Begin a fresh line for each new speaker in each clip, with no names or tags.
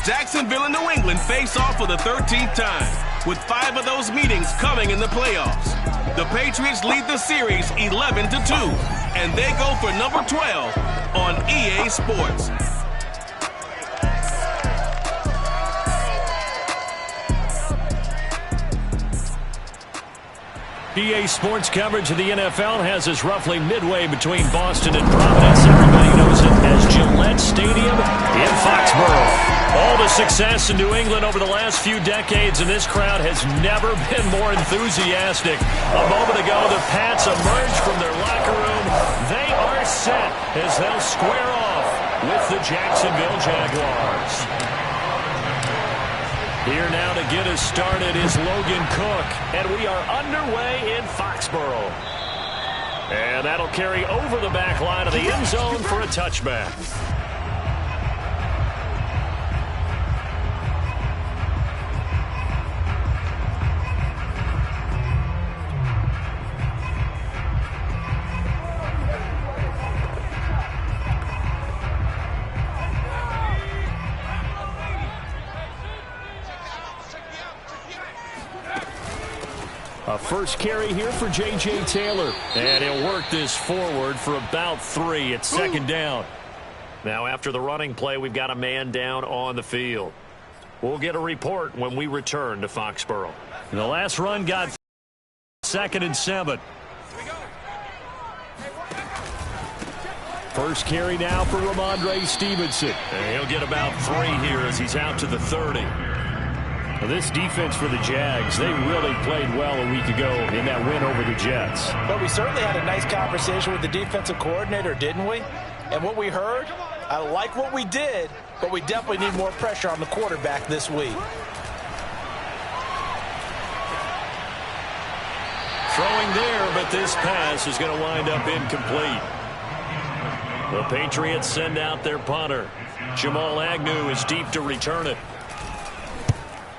Jacksonville and New England face off for the 13th time, with 5 of those meetings coming in the playoffs. The Patriots lead the series 11-2, and they go for number 12 on EA Sports.
EA Sports coverage of the NFL has us roughly midway between Boston and Providence. Everybody knows it as Gillette Stadium in Foxborough. All the success in New England over the last few decades, and this crowd has never been more enthusiastic. A moment ago, the Pats emerged from their locker room. They are set as they'll square off with the Jacksonville Jaguars. Here now to get us started is Logan Cook, and we are underway in Foxborough. And that'll carry over the back line of the end zone for a touchback. A first carry here for J.J. Taylor. And he'll work this forward for about 3. It's second down. Now after the running play, we've got a man down on the field. We'll get a report when we return to Foxborough. The last run got 2nd and 7. First carry now for Ramondre Stevenson. And he'll get about 3 here as he's out to the 30. Well, this defense for the Jags, they really played well a week ago in that win over the Jets.
But we certainly had a nice conversation with the defensive coordinator, didn't we? And what we heard, I like what we did, but we definitely need more pressure on the quarterback this week.
Throwing there, but this pass is going to wind up incomplete. The Patriots send out their punter. Jamal Agnew is deep to return it.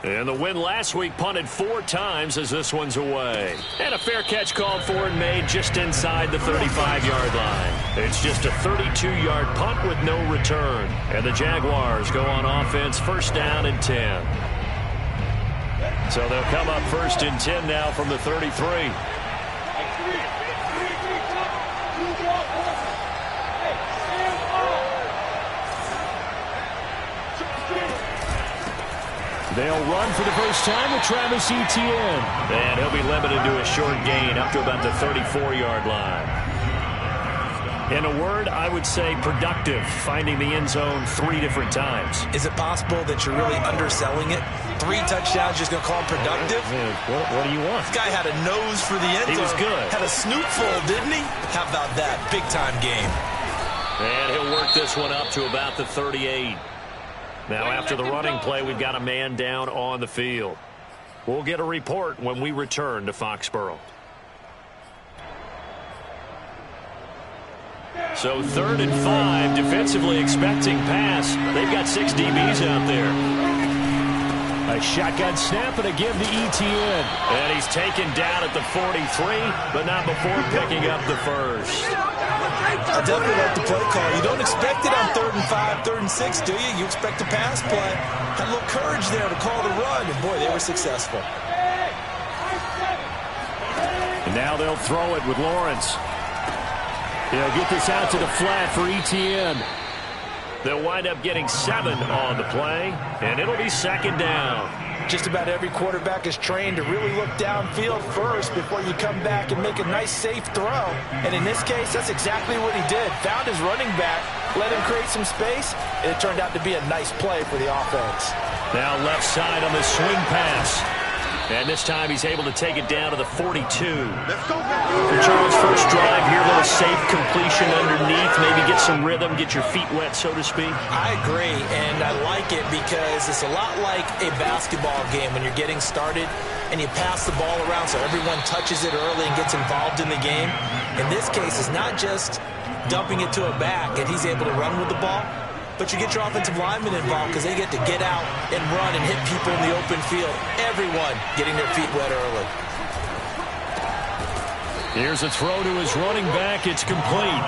And the win last week punted 4 times as this one's away. And a fair catch called for and made just inside the 35-yard line. It's just a 32-yard punt with no return. And the Jaguars go on offense, first down and 10. So they'll come up first and 10 now from the 33. They'll run for the first time with Travis Etienne. And he'll be limited to a short gain up to about the 34-yard line. In a word, I would say productive, finding the end zone 3 different times.
Is it possible that you're really underselling it? 3 touchdowns, just going to call him productive?
What do you want?
This guy had a nose for the end zone.
He was good.
Had a snoot full, didn't he? How about that? Big-time game.
And he'll work this one up to about the 38. Now, after the running play, we've got a man down on the field. We'll get a report when we return to Foxborough. So 3rd and 5, defensively expecting pass. They've got 6 DBs out there. A shotgun snap and a give to Etienne. And he's taken down at the 43, but not before picking up the first.
I definitely like the play call. You don't expect it on 3rd and 5, 3rd and 6, do you? You expect a pass play. Had a little courage there to call the run, and boy, they were successful.
And now they'll throw it with Lawrence. They'll get this out to the flat for Etienne. They'll wind up getting 7 on the play, and it'll be 2nd down.
Just about every quarterback is trained to really look downfield first before you come back and make a nice, safe throw. And in this case, that's exactly what he did. Found his running back, let him create some space, and it turned out to be a nice play for the offense.
Now left side on the swing pass. And this time he's able to take it down to the 42. For Charles' first drive here, a little safe completion underneath. Maybe get some rhythm, get your feet wet, so to speak.
I agree, and I like it because it's a lot like a basketball game when you're getting started and you pass the ball around so everyone touches it early and gets involved in the game. In this case, it's not just dumping it to a back and he's able to run with the ball, but you get your offensive linemen involved because they get to get out and run and hit people in the open field. Everyone getting their feet wet early. Here's a throw to his running back. It's complete.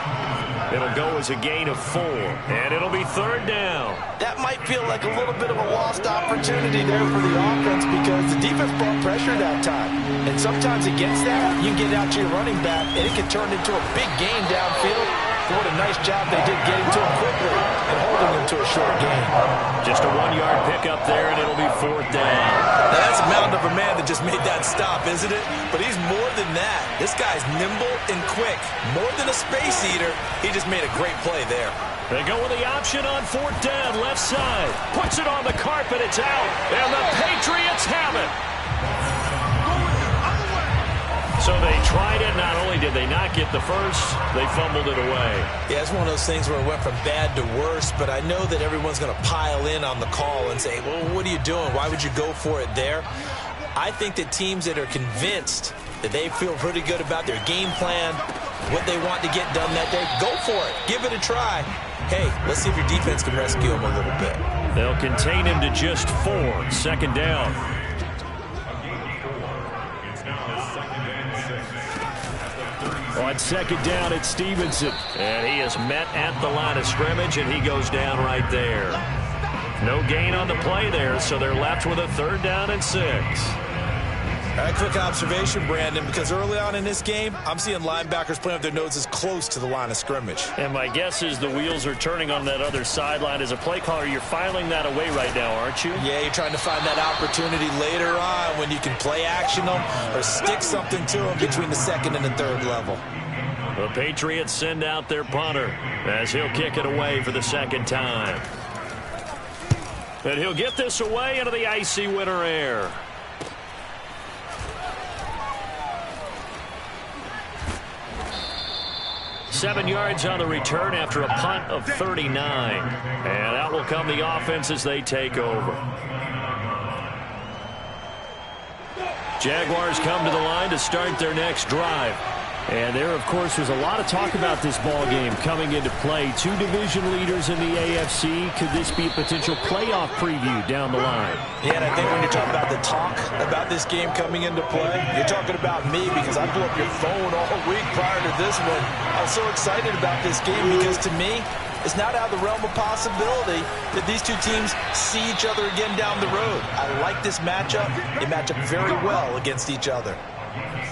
It'll go as a gain of 4, and it'll be 3rd down.
That might feel like a little bit of a lost opportunity there for the offense because the defense brought pressure that time. And sometimes against that, you get out to your running back, and it can turn into a big gain downfield. But what a nice job they did getting to him quickly and holding him to a short gain.
Just a 1-yard pickup there, and it'll be 4th down.
Now that's a mountain of a man that just made that stop, isn't it? But he's more than that. This guy's nimble and quick. More than a space eater, he just made a great play there.
They go with the option on 4th down, left side. Puts it on the carpet, it's out. And the Patriots have it. So they tried it. Not only did they not get the first, they fumbled it away.
Yeah, it's one of those things where it went from bad to worse, but I know that everyone's going to pile in on the call and say, well, what are you doing? Why would you go for it there? I think that teams that are convinced that they feel pretty good about their game plan, what they want to get done that day, go for it. Give it a try. Hey, let's see if your defense can rescue him a little bit.
They'll contain him to just 4. 2nd down. On 2nd down, it's Stevenson. And he is met at the line of scrimmage, and he goes down right there. No gain on the play there, so they're left with a 3rd down and 6.
A quick observation, Brandon, because early on in this game, I'm seeing linebackers playing with their noses close to the line of scrimmage.
And my guess is the wheels are turning on that other sideline. As a play caller, you're filing that away right now, aren't you?
Yeah, you're trying to find that opportunity later on when you can play action them or stick something to them between the 2nd and the 3rd level.
The Patriots send out their punter as he'll kick it away for the 2nd time. And he'll get this away into the icy winter air. Seven yards on the return after a punt of 39. And out will come the offense as they take over. Jaguars come to the line to start their next drive. And there, of course, was a lot of talk about this ball game coming into play. 2 division leaders in the AFC. Could this be a potential playoff preview down the line?
Yeah, and I think when you're talking about the talk about this game coming into play, you're talking about me because I blew up your phone all week prior to this one. I was so excited about this game because, to me, it's not out of the realm of possibility that these two teams see each other again down the road. I like this matchup. They match up very well against each other.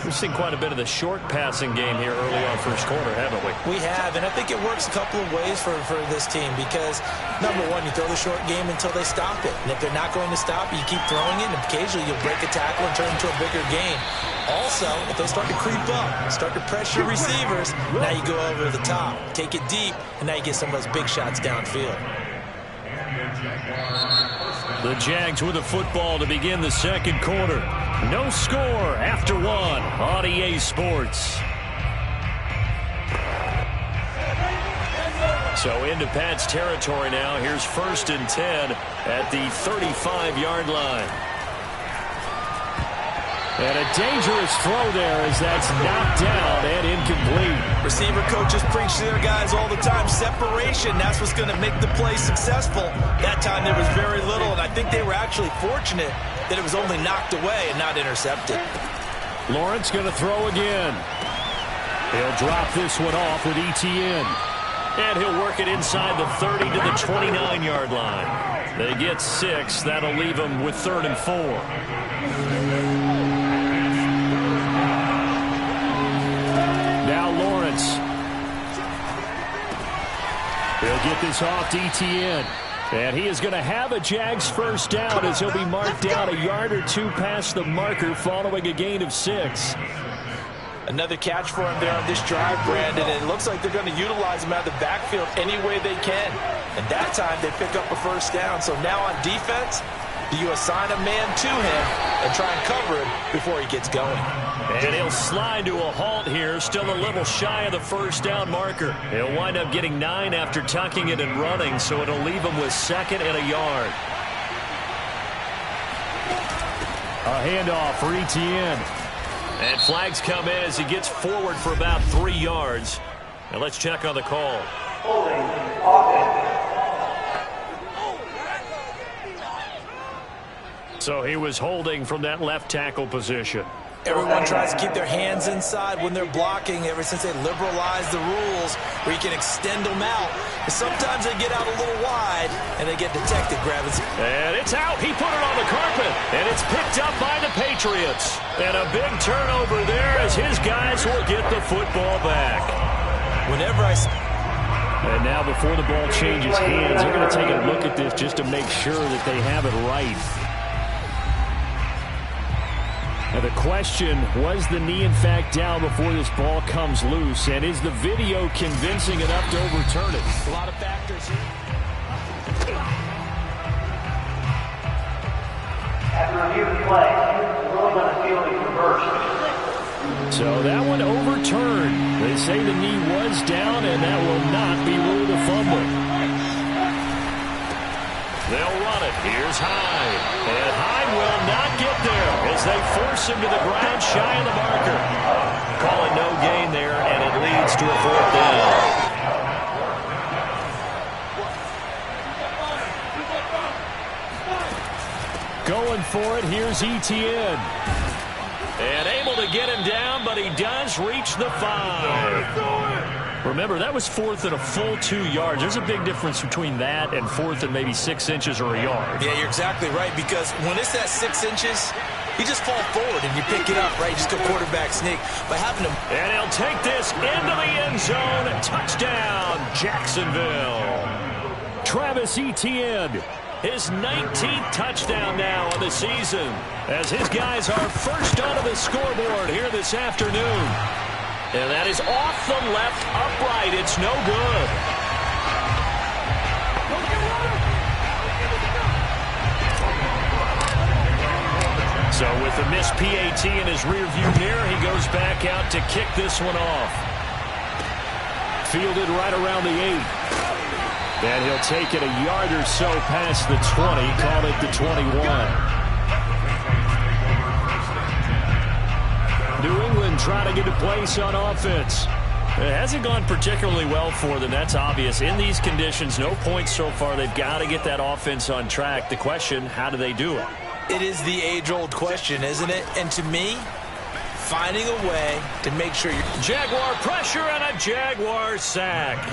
We've seen quite a bit of the short passing game here early on first quarter, haven't we?
We have, and I think it works a couple of ways for this team because, number one, you throw the short game until they stop it. And if they're not going to stop it, you keep throwing it, and occasionally you'll break a tackle and turn it into a bigger gain. Also, if they start to creep up, start to pressure receivers, now you go over the top, take it deep, and now you get some of those big shots downfield.
The Jags with the football to begin the second quarter. No score after 1 on EA Sports. So into Pat's territory now. Here's 1st and 10 at the 35-yard line. And a dangerous throw there as that's knocked down and incomplete.
Receiver coaches preach to their guys all the time. Separation, that's what's going to make the play successful. That time there was very little, and I think they were actually fortunate that it was only knocked away and not intercepted.
Lawrence going to throw again. He'll drop this one off with ETN. And he'll work it inside the 30 to the 29-yard line. They get 6. That'll leave them with 3rd and 4. Now Lawrence. He'll get this off to ETN. And he is going to have a Jags first down as he'll be marked down a yard or 2 past the marker following a gain of 6.
Another catch for him there on this drive, Brandon. And it looks like they're going to utilize him out of the backfield any way they can. And that time they pick up a first down. So now on defense, do you assign a man to him and try and cover him before he gets going?
And he'll slide to a halt here, still a little shy of the first down marker. He'll wind up getting 9 after tucking it and running, so it'll leave him with 2nd and a yard. A handoff for ETN. And flags come in as he gets forward for about 3 yards. And let's check on the call. So he was holding from that left tackle position.
Everyone tries to keep their hands inside when they're blocking ever since they liberalized the rules where you can extend them out. And sometimes they get out a little wide and they get detected grabbing.
And it's out. He put it on the carpet. And it's picked up by the Patriots. And a big turnover there as his guys will get the football back. And now before the ball changes hands, they're going to take a look at this just to make sure that they have it right. Now the question, was the knee in fact down before this ball comes loose? And is the video convincing enough to overturn it?
A lot of factors here.
After review of play, ruling on the field is reversed.
So that one overturned. They say the knee was down, and that will not be ruled a fumble. They'll run it. Here's Hyde. And Hyde will not get there as they force him to the ground shy of the marker. Calling no gain there, and it leads to a 4th down. Going for it, here's Etienne. And able to get him down, but he does reach the 5. Remember, that was 4th and a full 2 yards. There's a big difference between that and 4th and maybe 6 inches or a yard.
Yeah, you're exactly right, because when it's that 6 inches, you just fall forward and you pick it up, right? You just go quarterback sneak. By having him.
And he'll take this into the end zone. Touchdown, Jacksonville. Travis Etienne. His 19th touchdown now of the season as his guys are first onto the scoreboard here this afternoon. And that is off the left upright. It's no good. So with the missed PAT in his rearview mirror, he goes back out to kick this one off. Fielded right around the 8. And he'll take it a yard or so past the 20, call it the 21. New England trying to get a place on offense. It hasn't gone particularly well for them, that's obvious. In these conditions, no points so far. They've got to get that offense on track. The question, how do they do it?
It is the age-old question, isn't it? And to me, finding a way to make sure you're...
Jaguar pressure and a Jaguar sack.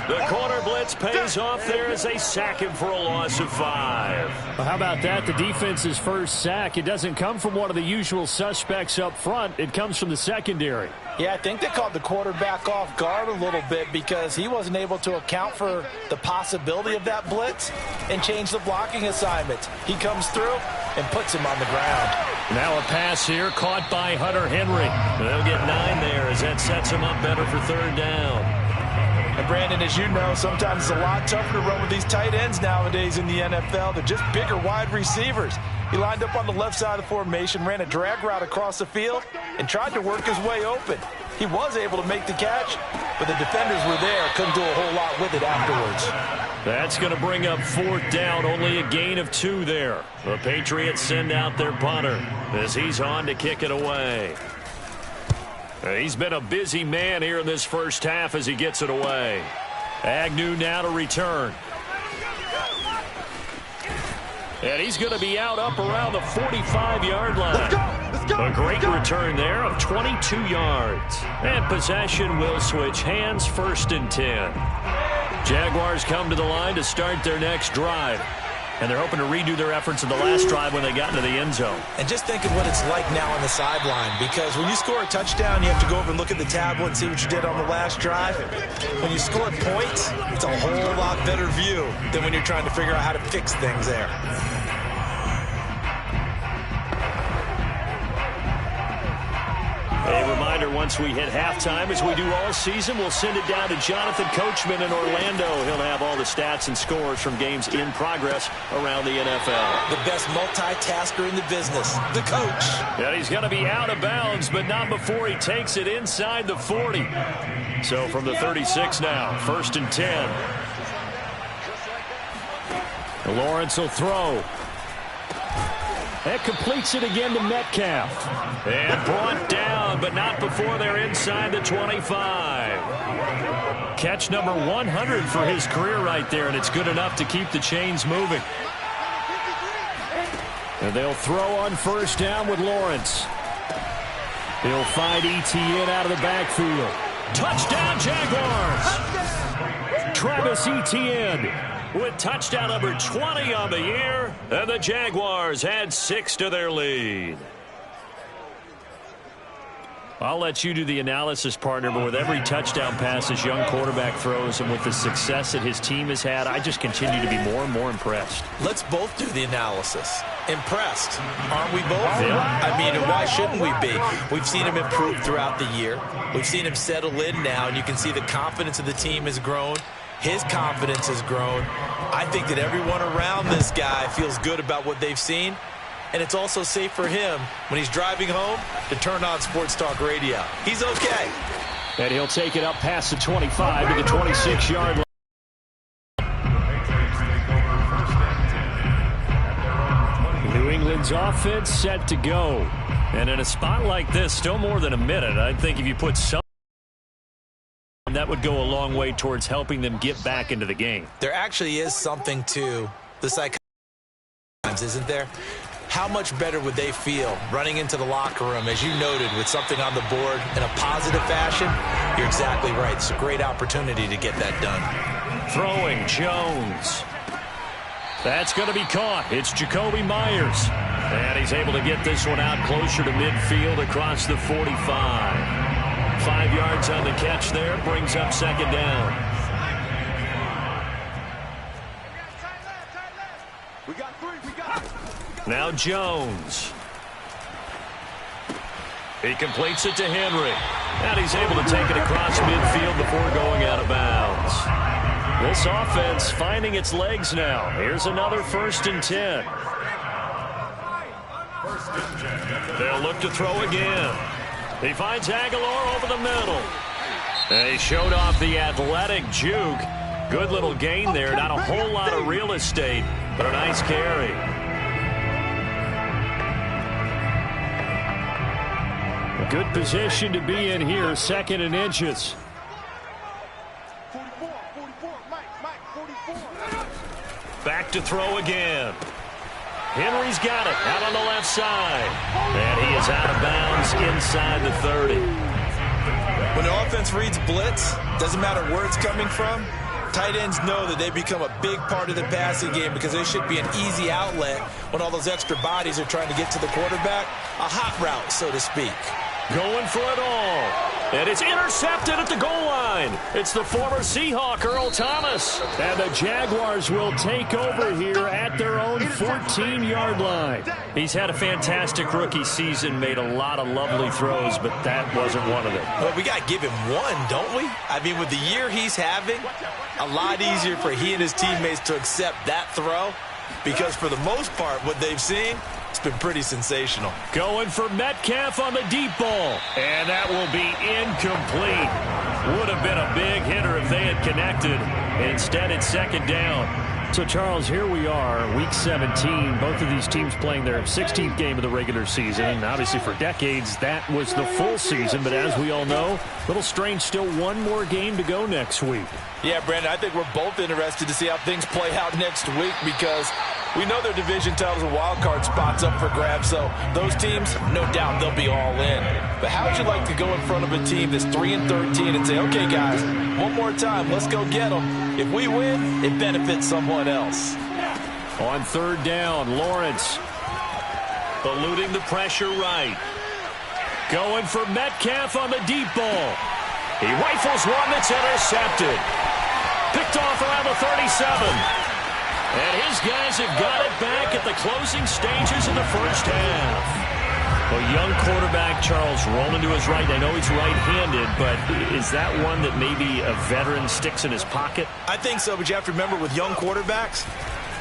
The corner blitz pays off there as they sack him for a loss of 5. Well, how about that? The defense's first sack. It doesn't come from one of the usual suspects up front. It comes from the secondary.
Yeah, I think they caught the quarterback off guard a little bit because he wasn't able to account for the possibility of that blitz and change the blocking assignments. He comes through and puts him on the ground.
Now a pass here caught by Hunter Henry. They'll get 9 there as that sets him up better for 3rd down.
And Brandon, as you know, sometimes it's a lot tougher to run with these tight ends nowadays in the NFL. They're just bigger wide receivers. He lined up on the left side of the formation, ran a drag route across the field, and tried to work his way open. He was able to make the catch, but the defenders were there. Couldn't do a whole lot with it afterwards.
That's going to bring up 4th down. Only a gain of 2 there. The Patriots send out their punter as he's on to kick it away. He's been a busy man here in this first half as he gets it away. Agnew now to return. And he's going to be out up around the 45-yard line. Let's go. A great return there of 22 yards. And possession will switch hands, 1st and 10. Jaguars come to the line to start their next drive. And they're hoping to redo their efforts in the last drive when they got into the end zone.
And just think of what it's like now on the sideline, because when you score a touchdown, you have to go over and look at the tablet and see what you did on the last drive. When you score points, it's a whole lot better view than when you're trying to figure out how to fix things there.
A reminder, once we hit halftime, as we do all season, we'll send it down to Jonathan Coachman in Orlando. He'll have all the stats and scores from games in progress around the NFL.
The best multitasker in the business, the coach.
And he's going to be out of bounds, but not before he takes it inside the 40. So from the 36 now, 1st and 10. Lawrence will throw. That completes it again to Metcalf. And brought down, but not before they're inside the 25. Catch number 100 for his career right there, and it's good enough to keep the chains moving. And they'll throw on 1st down with Lawrence. He'll find Etienne out of the backfield. Touchdown, Jaguars! Travis Etienne with touchdown number 20 on the year, and the Jaguars add 6 to their lead. I'll let you do the analysis, partner, but with every touchdown pass this young quarterback throws and with the success that his team has had, I just continue to be more and more impressed.
Let's both do the analysis. Impressed, aren't we both?
Yeah.
I mean, and why shouldn't we be? We've seen him improve throughout the year. We've seen him settle in now, and you can see the confidence of the team has grown. His confidence has grown. I think that everyone around this guy feels good about what they've seen. And it's also safe for him when he's driving home to turn on Sports Talk Radio. He's okay.
And he'll take it up past the 25 to the 26-yard line. New England's offense set to go. And in a spot like this, still more than a minute, I think if you put some, that would go a long way towards helping them get back into the game.
There actually is something to the psychology, isn't there? How much better would they feel running into the locker room, as you noted, with something on the board in a positive fashion? You're exactly right. It's a great opportunity to get that done.
Throwing Jones. That's going to be caught. It's Jacoby Myers. And he's able to get this one out closer to midfield across the 45. 5 yards on the catch there. Brings up second down. Now Jones. He completes it to Henry. And he's able to take it across midfield before going out of bounds. This offense finding its legs now. Here's another 1st and 10. They'll look to throw again. He finds Aguilar over the middle. And he showed off the athletic juke. Good little gain there. Not a whole lot of real estate, but a nice carry. A good position to be in here, 2nd and inches. Back to throw again. Henry's got it out on the left side. And he is out of bounds inside the 30.
When the offense reads blitz, doesn't matter where it's coming from, tight ends know that they become a big part of the passing game because they should be an easy outlet when all those extra bodies are trying to get to the quarterback. A hot route, so to speak.
Going for it all. And it's intercepted at the goal line. It's the former Seahawk, Earl Thomas. And the Jaguars will take over here at their own 14-yard line. He's had a fantastic rookie season, made a lot of lovely throws, but that wasn't one of them.
Well, we got to give him one, don't we? I mean, with the year he's having, a lot easier for he and his teammates to accept that throw because for the most part, what they've seen, it's been pretty sensational.
Going for Metcalf on the deep ball. And that will be incomplete. Would have been a big hitter if they had connected. Instead, it's 2nd down. So, Charles, here we are, Week 17. Both of these teams playing their 16th game of the regular season. And obviously, for decades, that was the full season. But as we all know, a little strange, still one more game to go next week.
Yeah, Brandon, I think we're both interested to see how things play out next week because we know their division titles and wild card spots up for grabs, so those teams, no doubt they'll be all in. But how would you like to go in front of a team that's 3-13 and say, okay, guys, one more time, let's go get them. If we win, it benefits someone else.
On 3rd down, Lawrence eluding the pressure right. Going for Metcalf on the deep ball. He rifles one that's intercepted. Picked off around the 37. And his guys have got it back at the closing stages of the first half. A young quarterback, Charles, rolling to his right. I know he's right-handed, but is that one that maybe a veteran sticks in his pocket?
I think so, but you have to remember with young quarterbacks,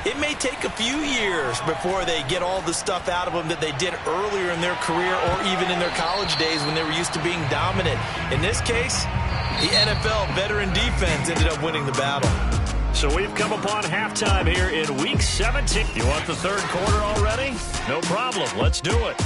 it may take a few years before they get all the stuff out of them that they did earlier in their career or even in their college days when they were used to being dominant. In this case, the NFL veteran defense ended up winning the battle.
So we've come upon halftime here in Week 17. You want the 3rd quarter already? No problem. Let's do it.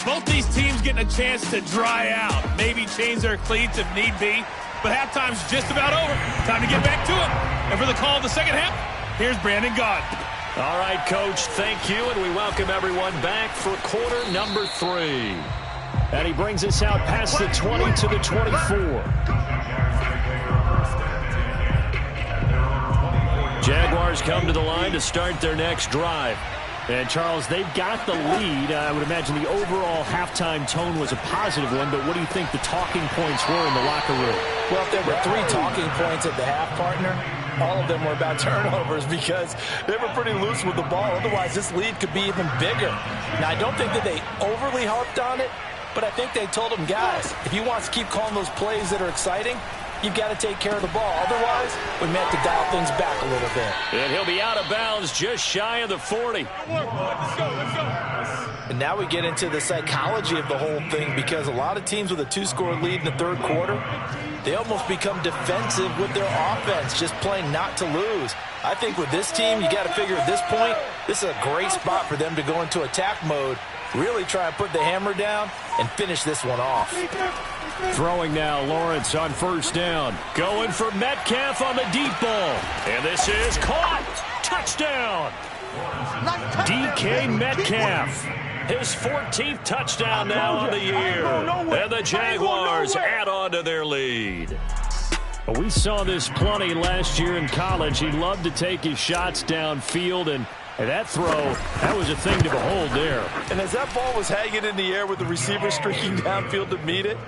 Both these teams getting a chance to dry out, maybe change their cleats if need be. But halftime's just about over. Time to get back to it. And for the call of the second half, here's Brandon Gaudin.
All right, Coach, thank you, and we welcome everyone back for quarter number 3. And he brings us out past the 20 to the 24. Jaguars come to the line to start their next drive. And, Charles, they've got the lead. I would imagine the overall halftime tone was a positive one, but what do you think the talking points were in the locker room?
Well, if there were 3 talking points at the half, partner, all of them were about turnovers because they were pretty loose with the ball. Otherwise, this lead could be even bigger. Now, I don't think that they overly harped on it, but I think they told them, guys, if you want to keep calling those plays that are exciting, you've got to take care of the ball. Otherwise, we may have to dial things back a little bit.
And he'll be out of bounds just shy of the 40.
Let's go.
And now we get into the psychology of the whole thing because a lot of teams with a 2-score lead in the third quarter, they almost become defensive with their offense, just playing not to lose. I think with this team, you got to figure at this point, this is a great spot for them to go into attack mode, really try and put the hammer down and finish this one off.
Throwing now, Lawrence on first down. Going for Metcalf on the deep ball. And this is caught. Touchdown. DK Metcalf. His 14th touchdown now on the year. And the Jaguars add on to their lead. We saw this plenty last year in college. He loved to take his shots downfield, and that throw, that was a thing to behold there.
And as that ball was hanging in the air with the receiver streaking downfield to meet it,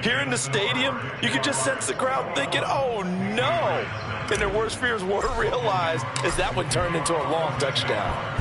here in the stadium, you could just sense the crowd thinking, oh, no. And their worst fears were realized as that one turned into a long touchdown.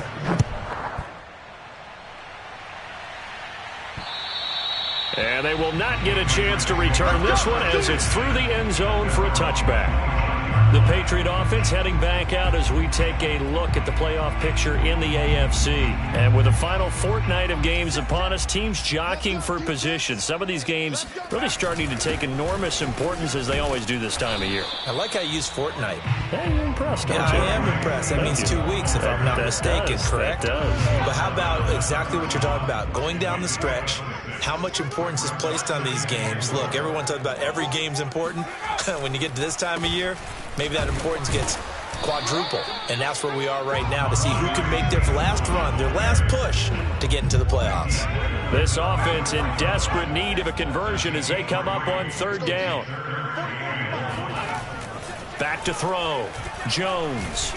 And they will not get a chance to return this one as it's through the end zone for a touchback. The Patriot offense heading back out as we take a look at the playoff picture in the AFC. And with the final fortnight of games upon us, teams jockeying for position. Some of these games really starting to take enormous importance as they always do this time of year.
I like how you use fortnight.
Yeah, you're impressed, aren't you?
I am impressed. That means 2 weeks if I'm not mistaken, correct?
That does.
But how about exactly what you're talking about? Going down the stretch, how much importance is placed on these games? Look, everyone talks about every game's important. When you get to this time of year, maybe that importance gets quadruple. And that's where we are right now to see who can make their last run, their last push to get into the playoffs.
This offense in desperate need of a conversion as they come up on third down. Back to throw. Jones.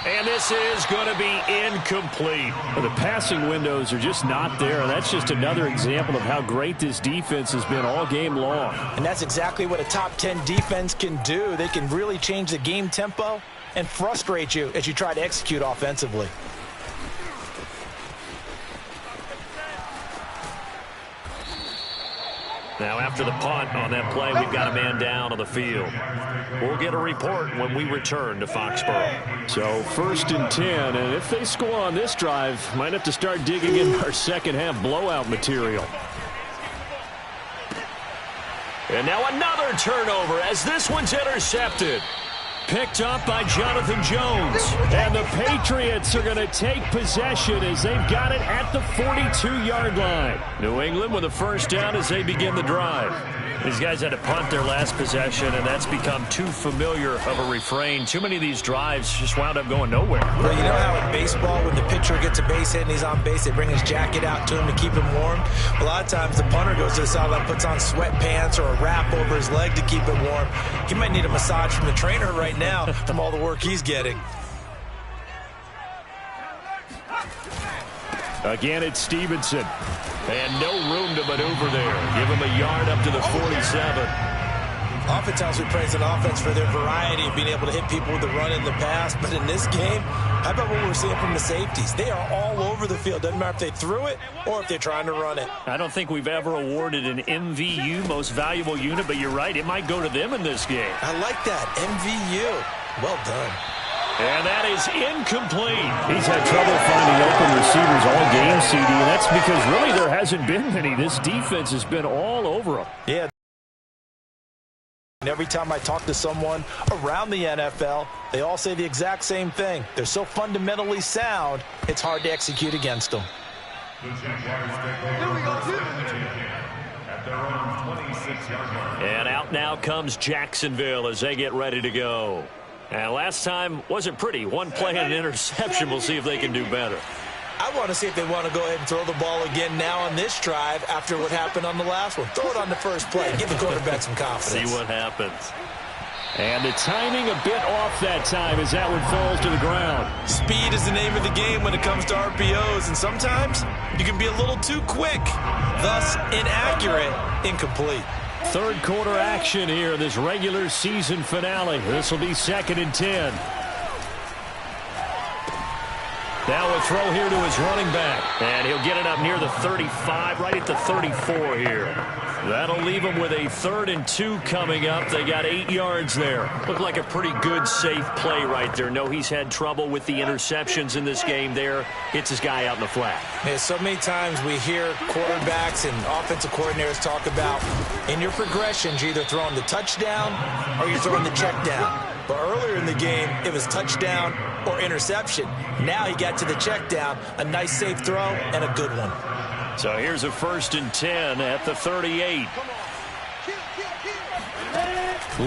And this is going to be incomplete. Well, the passing windows are just not there, and that's just another example of how great this defense has been all game long.
And that's exactly what a top 10 defense can do. They can really change the game tempo and frustrate you as you try to execute offensively.
Now after the punt on that play, we've got a man down on the field. We'll get a report when we return to Foxborough. So 1st and 10, and if they score on this drive, might have to start digging in our second half blowout material. And now another turnover as this one's intercepted. Picked up by Jonathan Jones. And the Patriots are going to take possession as they've got it at the 42-yard line. New England with a first down as they begin the drive. These guys had to punt their last possession, and that's become too familiar of a refrain. Too many of these drives just wound up going nowhere.
Well, you know how in baseball, when the pitcher gets a base hit and he's on base, they bring his jacket out to him to keep him warm? A lot of times the punter goes to the sideline, puts on sweatpants or a wrap over his leg to keep him warm. He might need a massage from the trainer right now from all the work he's getting.
Again, it's Stevenson. And no room to maneuver there. Give him a yard up to the 47.
Oftentimes we praise an offense for their variety of being able to hit people with the run in the pass. But in this game, how about what we're seeing from the safeties? They are all over the field. Doesn't matter if they threw it or if they're trying to run it.
I don't think we've ever awarded an MVU, most valuable unit, but you're right. It might go to them in this game.
I like that. MVU. Well done.
And that is incomplete.
He's had trouble finding open receivers all game, CD, and that's because really there hasn't been many. This defense has been all over him.
Yeah. And every time I talk to someone around the NFL, they all say the exact same thing. They're so fundamentally sound, it's hard to execute against them.
And out now comes Jacksonville as they get ready to go. And last time wasn't pretty. One play and an interception. We'll see if they can do better.
I want to see if they want to go ahead and throw the ball again now on this drive after what happened on the last one. Throw it on the first play. Give the quarterback some confidence.
See what happens.
And the timing a bit off that time as that one falls to the ground.
Speed is the name of the game when it comes to RPOs, and sometimes you can be a little too quick, thus inaccurate, incomplete.
Third quarter action here, this regular season finale. This will be 2nd and 10. Now a throw here to his running back. And he'll get it up near the 35, right at the 34 here. That'll leave him with a 3rd and 2 coming up. They got 8 yards there. Looked like a pretty good, safe play right there. No, he's had trouble with the interceptions in this game there. Hits his guy out in the flat.
Man, so many times we hear quarterbacks and offensive coordinators talk about in your progressions, you're either throwing the touchdown or you're throwing the check down. But earlier in the game, it was touchdown or interception. Now he got to the check down, a nice safe throw, and a good one.
So here's a 1st and 10 at the 38.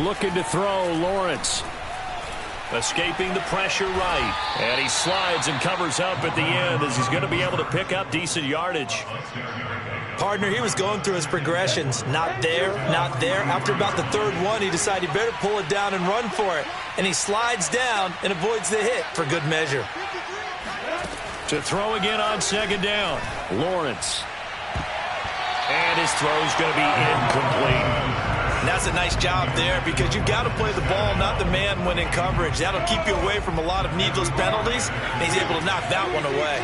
Looking to throw, Lawrence.
Escaping the pressure right. And he slides and covers up at the end as he's going to be able to pick up decent yardage.
Partner, he was going through his progressions. Not there, not there. After about the 3rd one, he decided he better pull it down and run for it. And he slides down and avoids the hit for good measure.
To throw again on 2nd down, Lawrence.
And his throw's going to be incomplete.
And that's a nice job there because you've got to play the ball, not the man when in coverage. That'll keep you away from a lot of needless penalties, and he's able to knock that one away.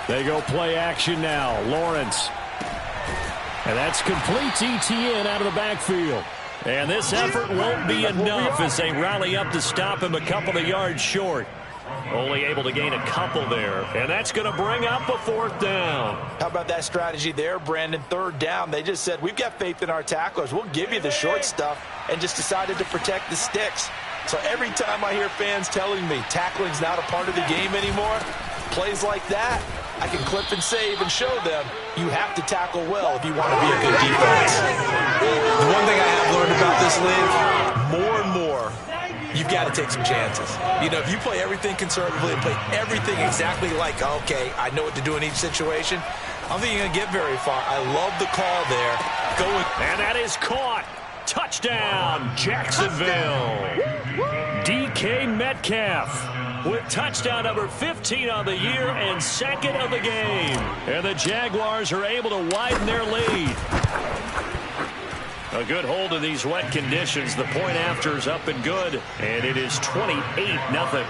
They go play action now, Lawrence. And that's complete ETN out of the backfield. And this effort won't be enough as they rally up to stop him a couple of yards short. Only able to gain a couple there. And that's going to bring up a 4th down.
How about that strategy there, Brandon? 3rd down. They just said, we've got faith in our tacklers. We'll give you the short stuff, and just decided to protect the sticks. So every time I hear fans telling me tackling's not a part of the game anymore, plays like that, I can clip and save and show them you have to tackle well if you want to be a good defense. The one thing I have learned about this league, more and more, you've got to take some chances. You know, if you play everything conservatively and play everything exactly like, okay, I know what to do in each situation, I don't think you're going to get very far. I love the call there.
And that is caught. Touchdown, Jacksonville. DK Metcalf with touchdown number 15 on the year and 2nd of the game. And the Jaguars are able to widen their lead. A good hold of these wet conditions. The point after is up and good, and it is 28-0.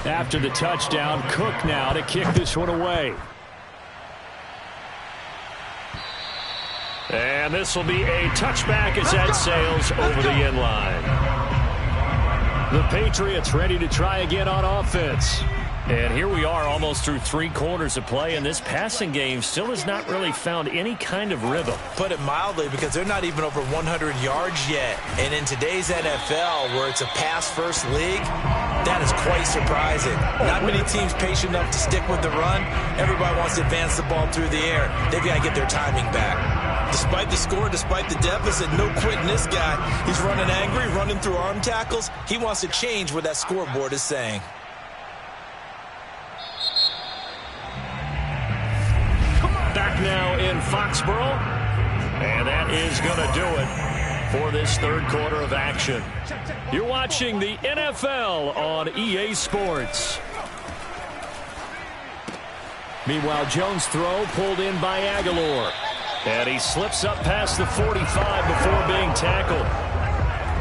After the touchdown, Cook now to kick this one away. And this will be a touchback as that sails over the end line. The Patriots ready to try again on offense. And here we are almost through 3 quarters of play, and this passing game still has not really found any kind of rhythm.
Put it mildly, because they're not even over 100 yards yet. And in today's NFL, where it's a pass-first league, that is quite surprising. Not many teams patient enough to stick with the run. Everybody wants to advance the ball through the air. They've got to get their timing back. Despite the score, despite the deficit, no quitting this guy. He's running angry, running through arm tackles. He wants to change what that scoreboard is saying.
Back now in Foxborough, and that is going to do it for this 3rd quarter of action. You're watching the NFL on EA Sports. Meanwhile, Jones' throw pulled in by Aguilar, and he slips up past the 45 before being tackled.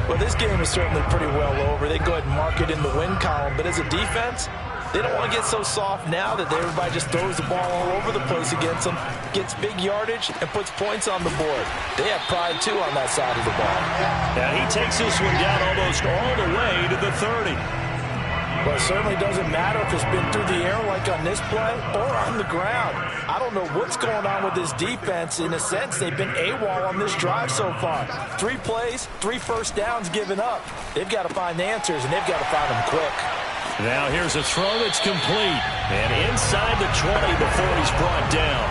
Well, this game is certainly pretty well over. They go ahead and mark it in the win column, but as a defense, they don't want to get so soft now that everybody just throws the ball all over the place against them, gets big yardage, and puts points on the board. They have pride, too, on that side of the ball.
And he takes this one down almost all the way to the 30.
Well, it certainly doesn't matter if it's been through the air like on this play or on the ground. I don't know what's going on with this defense. In a sense, they've been AWOL on this drive so far. 3 plays, 3 first downs given up. They've got to find the answers, and they've got to find them quick.
Now here's a throw that's complete. And inside the 20 before he's brought down.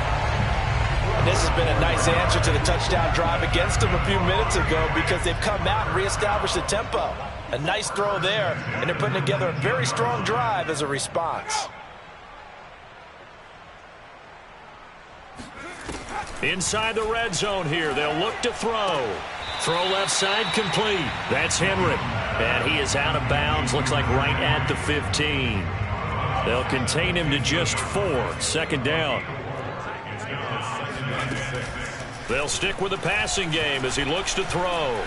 this has been a nice answer to the touchdown drive against them a few minutes ago because they've come out and reestablished the tempo. A nice throw there, and they're putting together a very strong drive as a response.
Inside the red zone here, they'll look to throw. Throw left side complete. That's Henry. And he is out of bounds, looks like right at the 15. They'll contain him to just 4. 2nd down. They'll stick with the passing game as he looks to throw.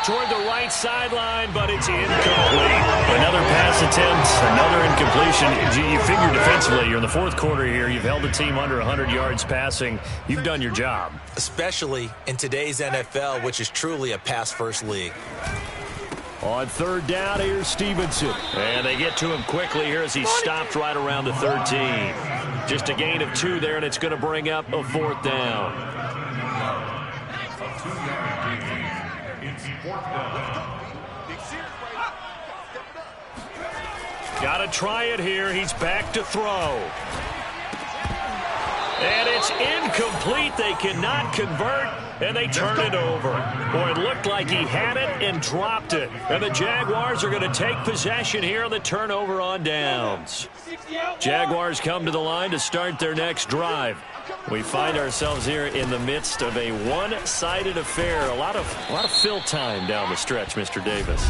Toward the right sideline, but it's incomplete. Another pass attempt, another incompletion. You figure defensively, you're in the 4th quarter here. You've held the team under 100 yards passing. You've done your job.
Especially in today's NFL, which is truly a pass-first league.
On 3rd down, here's Stevenson. And they get to him quickly here as he stopped right around the 13. Just a gain of 2 there, and it's going to bring up a 4th down. Got to try it here. He's back to throw. And it's incomplete. They cannot convert, and they turn it over. Boy, it looked like he had it and dropped it. And the Jaguars are going to take possession here on the turnover on downs. Jaguars come to the line to start their next drive. We find ourselves here in the midst of a one-sided affair. A lot of fill time down the stretch, Mr. Davis.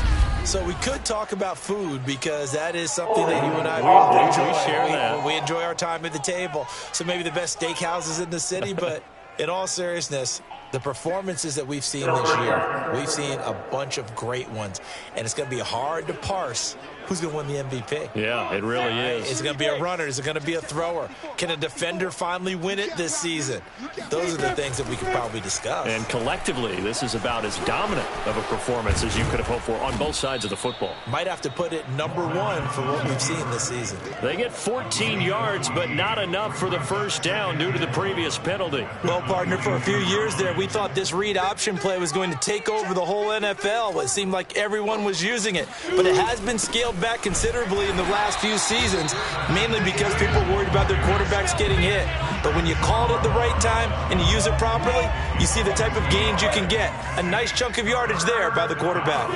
So we could talk about food because that is something that you and I enjoy.
We share that.
We enjoy our time at the table. So maybe the best steakhouses in the city, but in all seriousness, the performances that we've seen this year, we've seen a bunch of great ones, and it's going to be hard to parse who's going to win the MVP.
Yeah, it really is.
Is it going to be a runner? Is it going to be a thrower? Can a defender finally win it this season? Those are the things that we could probably discuss.
And collectively, this is about as dominant of a performance as you could have hoped for on both sides of the football.
Might have to put it #1 for what we've seen this season.
They get 14 yards, but not enough for the 1st down due to the previous penalty.
Well, partner, for a few years there, we thought this read option play was going to take over the whole NFL. It seemed like everyone was using it, but it has been scaled back considerably in the last few seasons, mainly because people are worried about their quarterbacks getting hit. But when you call it at the right time and you use it properly, you see the type of gains you can get. A nice chunk of yardage there by the quarterback.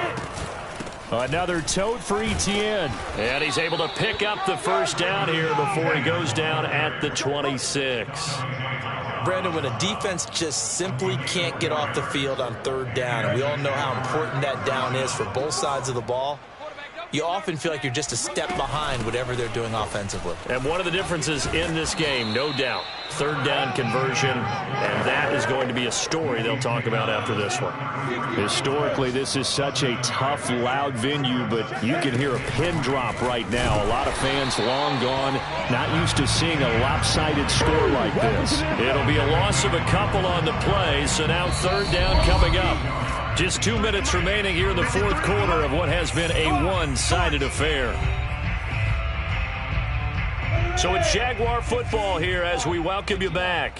Another tote for Etienne. And he's able to pick up the 1st down here before he goes down at the 26.
Brandon, when a defense just simply can't get off the field on 3rd down, and we all know how important that down is for both sides of the ball, you often feel like you're just a step behind whatever they're doing offensively.
And one of the differences in this game, no doubt, 3rd down conversion, and that is going to be a story they'll talk about after this one. Historically, this is such a tough, loud venue, but you can hear a pin drop right now. A lot of fans long gone, not used to seeing a lopsided score like this. It'll be a loss of a couple on the play, so now 3rd down coming up. Just 2 minutes remaining here in the 4th quarter of what has been a one-sided affair. So it's Jaguar football here as we welcome you back.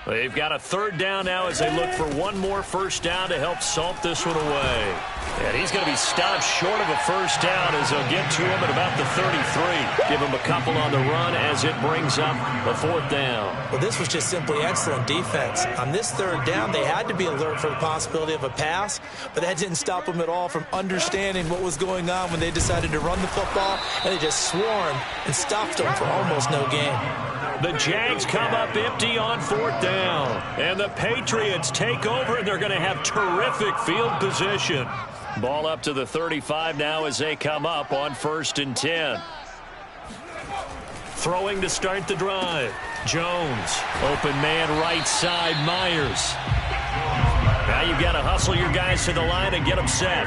They've got a 3rd down now as they look for one more 1st down to help salt this one away. And he's going to be stopped short of a 1st down as they'll get to him at about the 33. Give him a couple on the run as it brings up a 4th down.
Well, this was just simply excellent defense. On this 3rd down, they had to be alert for the possibility of a pass, but that didn't stop them at all from understanding what was going on when they decided to run the football, and they just swarmed and stopped them for almost no gain.
The Jags come up empty on 4th down. And the Patriots take over, and they're going to have terrific field position. Ball up to the 35 now as they come up on 1st and 10. Throwing to start the drive. Jones. Open man right side, Myers. Now you've got to hustle your guys to the line and get them set.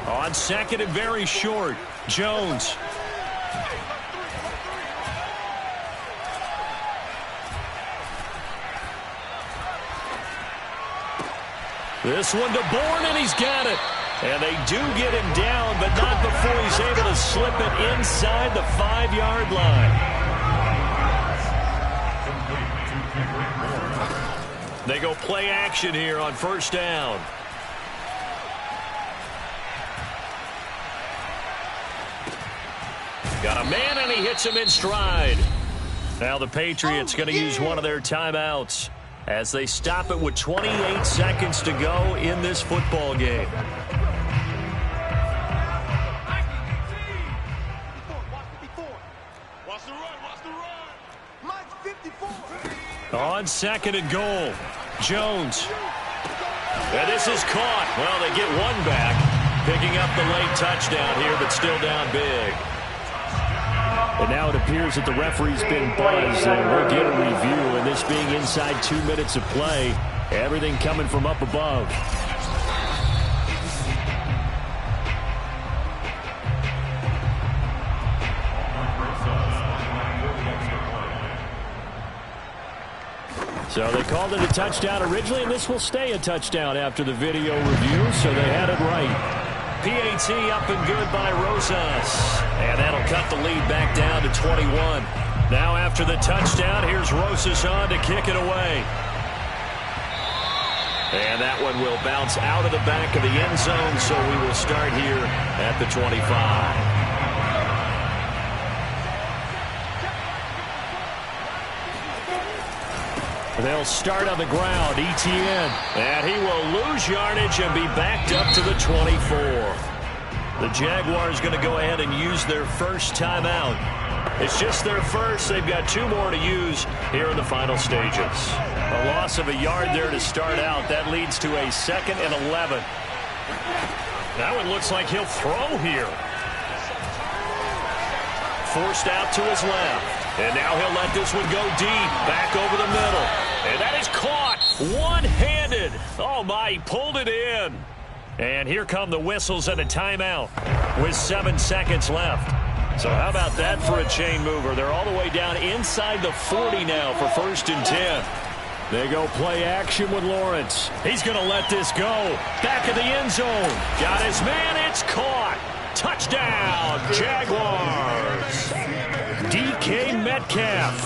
On 2nd and very short, Jones. This one to Bourne, and he's got it. And they do get him down, but not before he's able to slip it inside the 5-yard line. They go play action here on 1st down. Got a man, and he hits him in stride. Now the Patriots going to use one of their timeouts as they stop it with 28 seconds to go in this football game. On 2nd and goal, Jones. And this is caught. Well, they get one back, picking up the late touchdown here, but still down big. And now it appears that the referee's been buzzed, and we'll get a review. And this being inside 2 minutes of play, everything coming from up above. So they called it a touchdown originally, and this will stay a touchdown after the video review, so they had it right. PAT up and good by Rosas. And that'll cut the lead back down to 21. Now after the touchdown, here's Rosas on to kick it away. And that one will bounce out of the back of the end zone, so we will start here at the 25. They'll start on the ground, Etienne. And he will lose yardage and be backed up to the 24. The Jaguars going to go ahead and use their first timeout. It's just their first. They've got 2 more to use here in the final stages. A loss of a yard there to start out. That leads to a 2nd and 11. That one looks like he'll throw here. Forced out to his left. And now he'll let this one go deep, back over the middle. And that is caught one-handed. Oh, my, he pulled it in. And here come the whistles and a timeout with 7 seconds left. So how about that for a chain mover? They're all the way down inside the 40 now for 1st and 10. They go play action with Lawrence. He's going to let this go. Back of the end zone. Got his man. It's caught. Touchdown, Jaguars. DK Metcalf,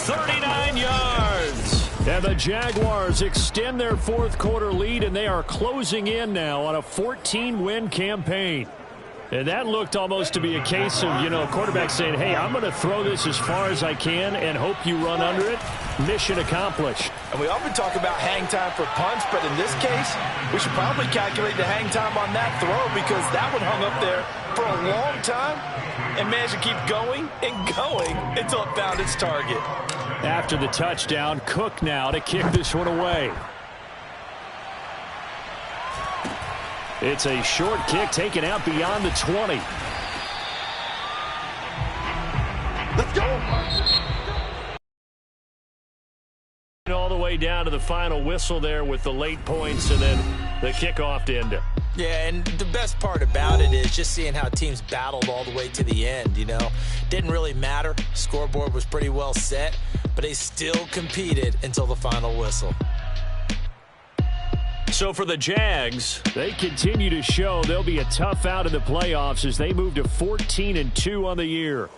39 yards. And the Jaguars extend their 4th quarter lead, and they are closing in now on a 14-win campaign. And that looked almost to be a case of, quarterback saying, hey, I'm going to throw this as far as I can and hope you run under it. Mission accomplished.
And we often talk about hang time for punts, but in this case, we should probably calculate the hang time on that throw because that one hung up there for a long time and managed to keep going and going until it found its target.
After the touchdown, Cook now to kick this one away. It's a short kick taken out beyond the 20.
Let's go.
All the way down to the final whistle there with the late points and then the kickoff to end it.
Yeah, and the best part about it is just seeing how teams battled all the way to the end, Didn't really matter. Scoreboard was pretty well set, but they still competed until the final whistle.
So for the Jags, they continue to show they'll be a tough out in the playoffs as they move to 14-2 on the year.